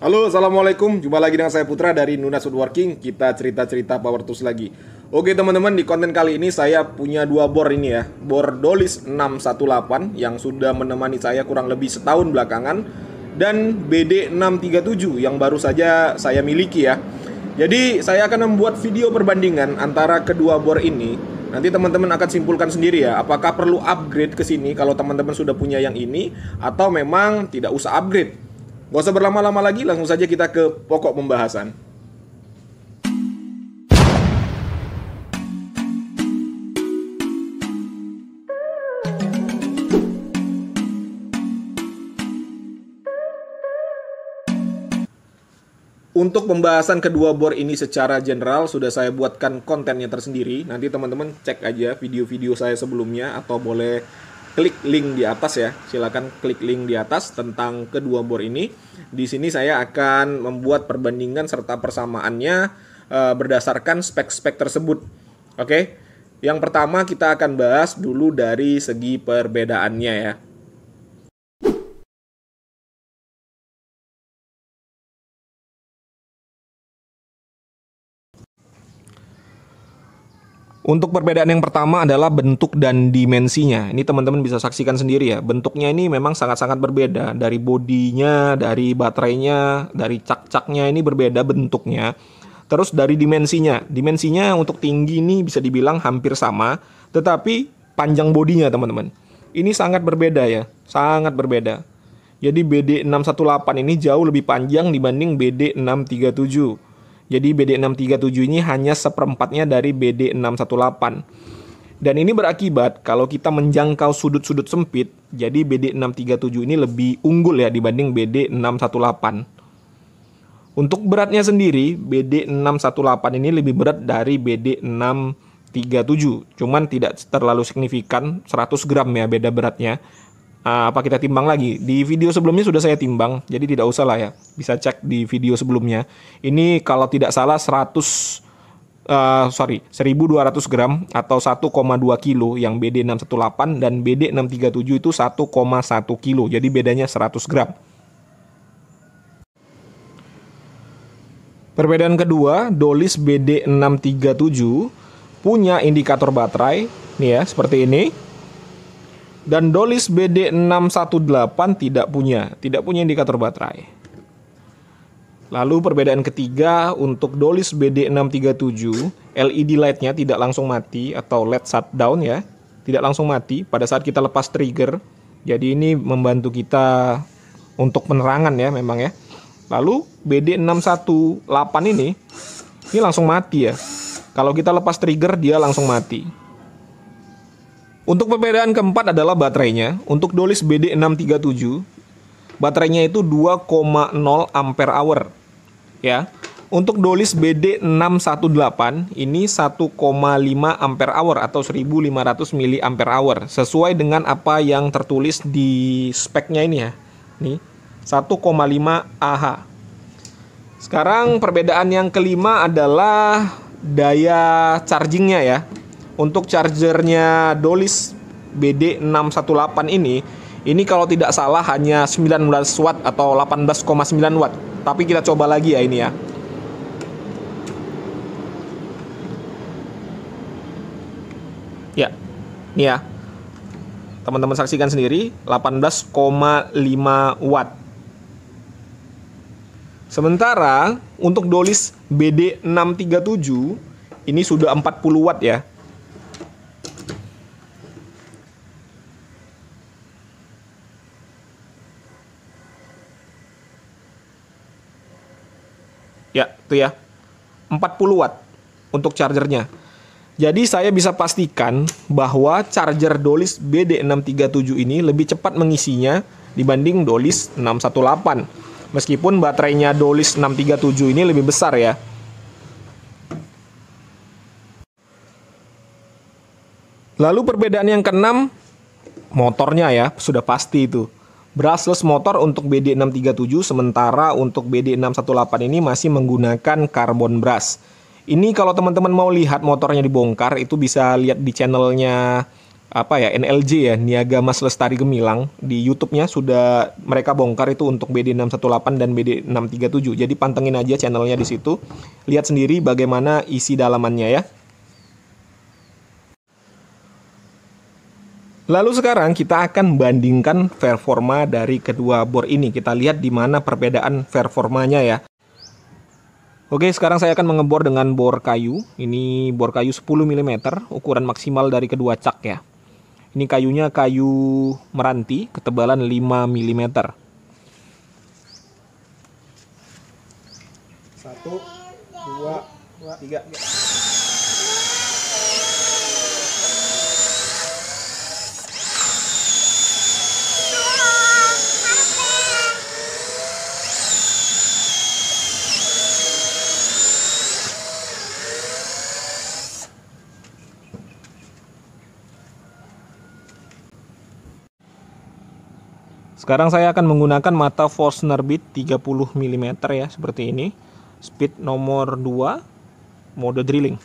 Halo, assalamualaikum. Jumpa lagi dengan saya Putra dari Nunas Woodworking. Kita cerita-cerita power tools lagi. Oke teman-teman, di konten kali ini saya punya dua bor ini ya. Bor Dolis 618 yang sudah menemani saya kurang lebih setahun belakangan, dan BD 637 yang baru saja saya miliki ya. Jadi saya akan membuat video perbandingan antara kedua bor ini. Nanti teman-teman akan simpulkan sendiri ya, apakah perlu upgrade ke sini kalau teman-teman sudah punya yang ini, atau memang tidak usah upgrade. Gak usah berlama-lama lagi, langsung saja kita ke pokok pembahasan. Untuk pembahasan kedua bor ini secara general sudah saya buatkan kontennya tersendiri. Nanti teman-teman cek aja video-video saya sebelumnya atau boleh klik link di atas ya. Silakan klik link di atas tentang kedua bor ini. Di sini saya akan membuat perbandingan serta persamaannya berdasarkan spek-spek tersebut. Oke. Yang pertama kita akan bahas dulu dari segi perbedaannya ya. Untuk perbedaan yang pertama adalah bentuk dan dimensinya. Ini teman-teman bisa saksikan sendiri ya. Bentuknya ini memang sangat-sangat berbeda. Dari bodinya, dari baterainya, dari cak-caknya ini berbeda bentuknya. Terus dari dimensinya. Dimensinya untuk tinggi ini bisa dibilang hampir sama. Tetapi panjang bodinya teman-teman. Ini sangat berbeda ya. Sangat berbeda. Jadi BD 618 ini jauh lebih panjang dibanding BD 637. Jadi BD 637 ini hanya seperempatnya dari BD 618. Dan ini berakibat kalau kita menjangkau sudut-sudut sempit, jadi BD 637 ini lebih unggul ya dibanding BD 618. Untuk beratnya sendiri, BD 618 ini lebih berat dari BD 637. Cuman tidak terlalu signifikan, 100 gram ya beda beratnya. Apa kita timbang lagi? Di video sebelumnya sudah saya timbang, jadi tidak usah lah ya. Bisa cek di video sebelumnya. Ini kalau tidak salah 1200 gram atau 1,2 kilo yang BD 618 dan BD 637 itu 1,1 kilo. Jadi bedanya 100 gram. Perbedaan kedua, Dolis BD 637 punya indikator baterai nih ya, seperti ini. Dan Dolis BD 618 tidak punya indikator baterai. Lalu perbedaan ketiga, untuk Dolis BD 637, LED light-nya tidak langsung mati atau LED shutdown ya, tidak langsung mati pada saat kita lepas trigger. Jadi ini membantu kita untuk penerangan ya memang ya. Lalu BD 618 ini langsung mati ya. Kalau kita lepas trigger dia langsung mati. Untuk perbedaan keempat adalah baterainya. Untuk Dolis BD 637, baterainya itu 2,0 ampere hour. Ya. Untuk Dolis BD 618 ini 1,5 ampere hour atau 1500 mili ampere hour, sesuai dengan apa yang tertulis di speknya ini ya. Nih, 1,5 Ah. Sekarang perbedaan yang kelima adalah daya chargingnya ya. Untuk chargernya Dolis BD 618 ini kalau tidak salah hanya 19 watt atau 18,9 watt. Tapi kita coba lagi ya ini ya. Ya, ini ya. Teman-teman saksikan sendiri, 18,5 watt. Sementara untuk Dolis BD 637 ini sudah 40 watt ya. Ya, itu ya. 40 watt untuk chargernya. Jadi saya bisa pastikan bahwa charger Dolis BD 637 ini lebih cepat mengisinya dibanding Dolis 618. Meskipun baterainya Dolis 637 ini lebih besar ya. Lalu perbedaan yang keenam, motornya ya, sudah pasti itu. Brushless motor untuk BD 637, sementara untuk BD 618 ini masih menggunakan carbon brush. Ini kalau teman-teman mau lihat motornya dibongkar, itu bisa lihat di channelnya apa ya, NLJ ya, Niaga Mas Lestari Gemilang. Di YouTube-nya sudah mereka bongkar itu untuk BD618 dan BD637. Jadi pantengin aja channelnya di situ. Lihat sendiri bagaimana isi dalamannya ya. Lalu sekarang kita akan bandingkan performa dari kedua bor ini. Kita lihat di mana perbedaan performanya ya. Oke, sekarang saya akan mengebor dengan bor kayu. Ini bor kayu 10 mm, ukuran maksimal dari kedua cak ya. Ini kayunya kayu meranti, ketebalan 5 mm. 1, 2, 3. Sekarang saya akan menggunakan mata Forstner Beat 30 mm ya, seperti ini. Speed nomor 2, mode drilling.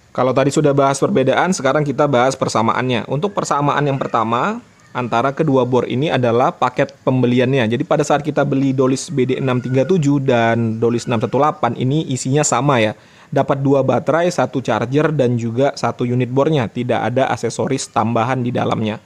Kalau tadi sudah bahas perbedaan, sekarang kita bahas persamaannya. Untuk persamaan yang pertama, antara kedua bor ini adalah paket pembeliannya. Jadi pada saat kita beli Dolis BD637 dan Dolis 618, ini isinya sama ya. Dapat 2 baterai, 1 charger, dan juga 1 unit bornya. Tidak ada aksesoris tambahan di dalamnya.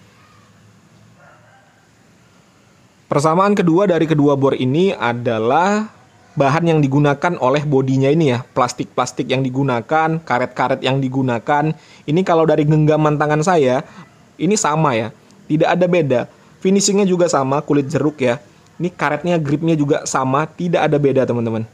Persamaan kedua dari kedua bor ini adalah bahan yang digunakan oleh bodinya ini ya. Plastik-plastik yang digunakan, karet-karet yang digunakan. Ini kalau dari genggaman tangan saya, ini sama ya. Tidak ada beda. Finishingnya juga sama, kulit jeruk ya. Ini karetnya, gripnya juga sama, tidak ada beda teman-teman.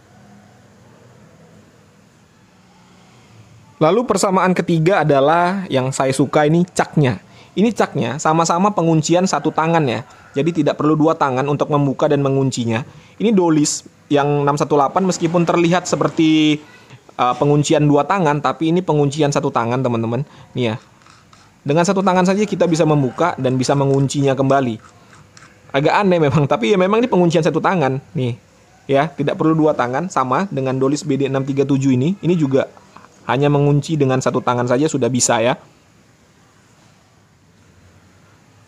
Lalu persamaan ketiga adalah yang saya suka, ini caknya. Ini caknya sama-sama penguncian satu tangan ya. Jadi tidak perlu 2 tangan untuk membuka dan menguncinya. Ini Dolis yang 618 meskipun terlihat seperti penguncian 2 tangan, tapi ini penguncian satu tangan teman-teman. Nih ya. Dengan satu tangan saja kita bisa membuka dan bisa menguncinya kembali. Agak aneh memang, tapi ya memang ini penguncian satu tangan. Nih ya, tidak perlu 2 tangan. Sama dengan Dolis BD637 ini. Ini juga hanya mengunci dengan satu tangan saja sudah bisa ya.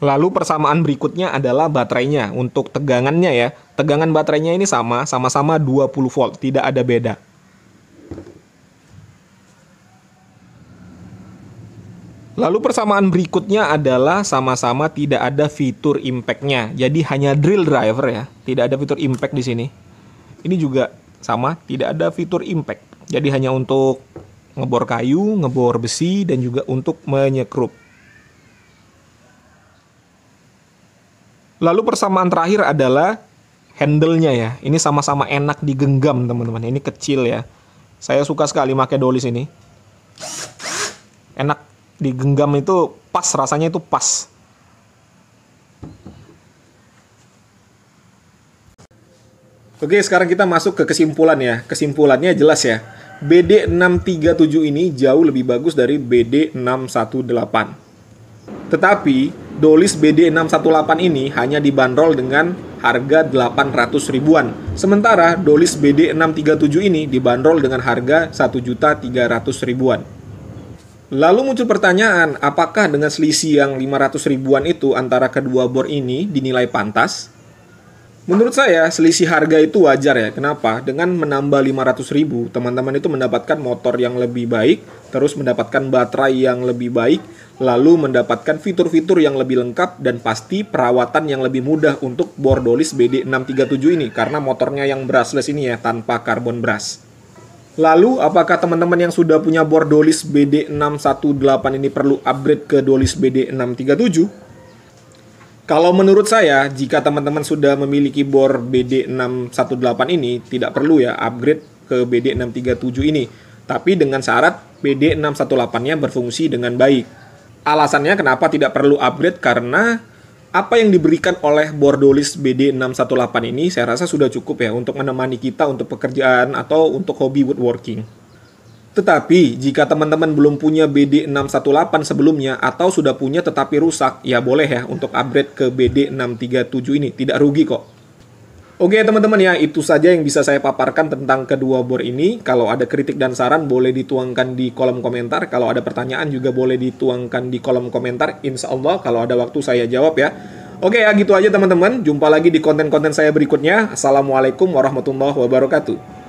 Lalu persamaan berikutnya adalah baterainya. Untuk tegangannya ya, tegangan baterainya ini sama-sama 20 volt, tidak ada beda. Lalu persamaan berikutnya adalah sama-sama tidak ada fitur impact-nya. Jadi hanya drill driver ya, tidak ada fitur impact di sini. Ini juga sama, tidak ada fitur impact. Jadi hanya untuk ngebor kayu, ngebor besi, dan juga untuk menyekrup. Lalu persamaan terakhir adalah handle-nya ya. Ini sama-sama enak digenggam teman-teman. Ini kecil ya. Saya suka sekali pakai Dolis ini. Enak digenggam, itu pas, rasanya itu pas. Oke, sekarang kita masuk ke kesimpulan ya. Kesimpulannya jelas ya. BD637 ini jauh lebih bagus dari BD618. Tetapi Dolis BD618 ini hanya dibanderol dengan harga 800 ribuan. Sementara Dolis BD637 ini dibanderol dengan harga 1.300.000 ribuan. Lalu muncul pertanyaan, apakah dengan selisih yang 500 ribuan itu antara kedua bor ini dinilai pantas? Menurut saya, selisih harga itu wajar ya. Kenapa? Dengan menambah 500 ribu, teman-teman itu mendapatkan motor yang lebih baik, terus mendapatkan baterai yang lebih baik, lalu mendapatkan fitur-fitur yang lebih lengkap, dan pasti perawatan yang lebih mudah untuk bor Dolis BD637 ini, karena motornya yang brushless ini ya, tanpa carbon brush. Lalu, apakah teman-teman yang sudah punya bor Dolis BD618 ini perlu upgrade ke Dolis BD637? Kalau menurut saya, jika teman-teman sudah memiliki bor BD618 ini, tidak perlu ya upgrade ke BD637 ini. Tapi dengan syarat BD618-nya berfungsi dengan baik. Alasannya kenapa tidak perlu upgrade, karena apa yang diberikan oleh bor Dolis BD618 ini saya rasa sudah cukup ya untuk menemani kita untuk pekerjaan atau untuk hobi woodworking. Tetapi jika teman-teman belum punya BD618 sebelumnya atau sudah punya tetapi rusak, ya boleh ya untuk upgrade ke BD637 ini, tidak rugi kok. Oke teman-teman ya, itu saja yang bisa saya paparkan tentang kedua bor ini. Kalau ada kritik dan saran boleh dituangkan di kolom komentar. Kalau ada pertanyaan juga boleh dituangkan di kolom komentar. Insya Allah kalau ada waktu saya jawab ya. Oke ya, gitu aja teman-teman. Jumpa lagi di konten-konten saya berikutnya. Assalamualaikum warahmatullahi wabarakatuh.